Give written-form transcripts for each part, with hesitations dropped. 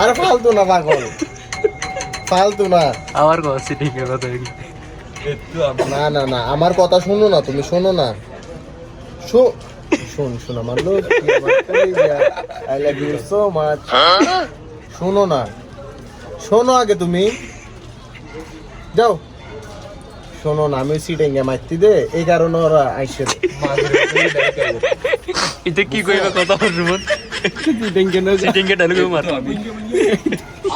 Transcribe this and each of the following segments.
আরে ফালতু না পাগল, ফালতু না। আমার কথা সিটিং এর কথা কি? না না না, আমার কথা শোনো না, তুমি শোনো না। শোন শোন আমার লোক, I love you so much. শোনো না, শোনো আগে তুমি যাও। শোনো না, আমি সিটিং এ মাইতি দে, এই কারণে ওরা আইসে। এটা কি কইবা কথা শুনুন, সিটিং এ ডালগো মার।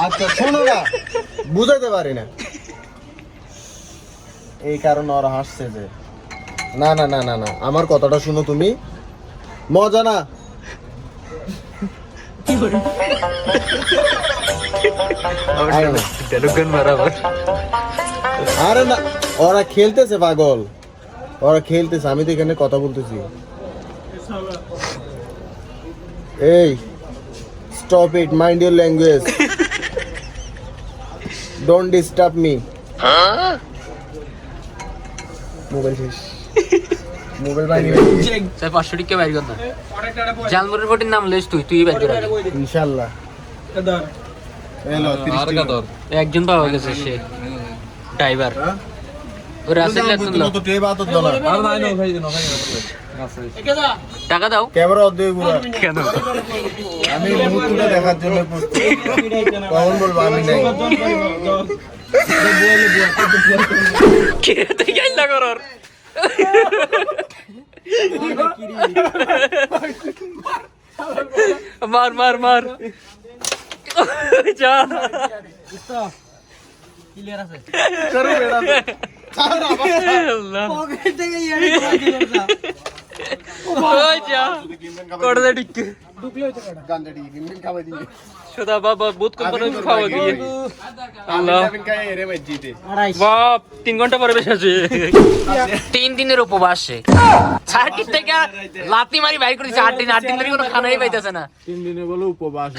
আচ্ছা শোনো না, বুঝাইতে পারি না, এই কারণে ওরা হাসছে যে। না না না না না, আমার কথাটা শুনো তুমি, মজা না। ডালগন মারাবার। আরে না, ওরা খেলতেছে পাগল, ওরা খেলতেছে, আমি তো এখানে কথা বলতেছি। এই stop it, mind your language, don't disturb me. Mobile শেষ, মোবাইল বাইরে। স্যার 500 টাকা বাইর কর না। জালমুরের পটির নাম লেস তুই বাইর কর ইনশাআল্লাহ। হ্যালো 30 টাকা দর। একজন পাওয়া গেছে, সে ড্রাইভার। ওর রাসেল লাগতো না তো তে বাত তো না। আর নাই না ভাই না ভাই টাকা দাও। ক্যামেরা অর্ধেক পুরো। কেন? আমি মুখটা দেখার জন্য প্রস্তুত। কখন বলবো আমি নাই। কে তুই গাইলা করর? মার মার মার। যা ক্লিয়ার আছে। করো বেড়া। আল্লাহ পকেট থেকে ইয়ারি করে দিলা। ওই যা করে দে টিকে ঢুকলে হইতো কাটা গান্ডা টিকে গিমিন খাওয়া দিই। সুদা বাবা বহুত কোম্পানি খাওয়া গিয়ে। আল্লাহ আবিন কাই রে মসজিদে। বাপ 3 ঘন্টা পরে বেশ আছে। 3 দিনের উপবাসে 4 দিন থেকে লাতি মারি বাইর করেছে। 8 দিন ধরে কোনো খানাই পাইতেছে না। 3 দিনে বলে উপবাস।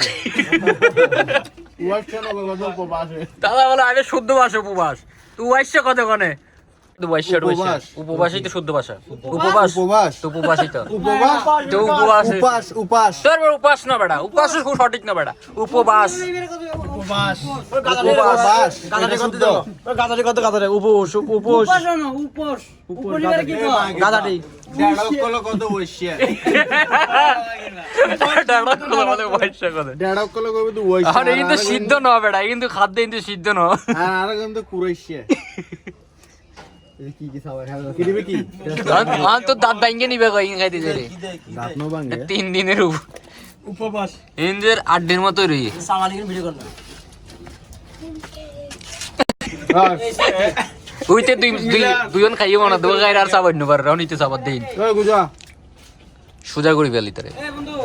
ওয়াইশন বলে উপবাস। দাদা বলে আগে শুদ্ধ ভাষা উপবাস। তুই ওয়াইশ কত কোনে? উপবাসই তো শুদ্ধ ভাষা। উপবাস উপবাস উপবাসই তো উপবাস তো উপবাস উপাস উপাস তোর উপাস না বেটা, উপাস সঠিক না বেটা, উপবাস উপবাস উপবাস গাদারে কত দাও গাদারে কত গাদারে উপোস উপোস না উপোস উপনিবারে কি কয় গাদারি ডেড় কল কত বইছিয়া ডাড়া কোলা বলে ওয়াইশা কত ডেড় কল কবে তো বইছিয়া আরে কিন্তু সিদ্ধ না বেটা, কিন্তু খাদ্য কিন্তু সিদ্ধ না। আর কিন্তু কুরাইছিয়া কি কি খাবার খাবে কি দিবে কি আন তো দাঁত ভাঙে নিবে কই খাইতে যারে দাঁত নো ভাঙে 3 দিনের উপবাস ইন্দের 8 দিন মতো রই সামালিকের ভিডিও কর না ওইতে দুইজন খাইও না, দুই গায়ের আর সাবান নবার রাউনিতে সাবান দেই ওই গুজা সুজা করি ফেলি তারে। এ বন্ধু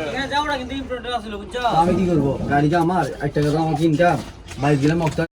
এখানে যাওড়া কিন্তু ইম্পর্টেন্ট আছিল বুঝছো। আমি কি করব? গাড়িটা আমার 1 টাকা দাম কিনতাম, বাইক দিলাম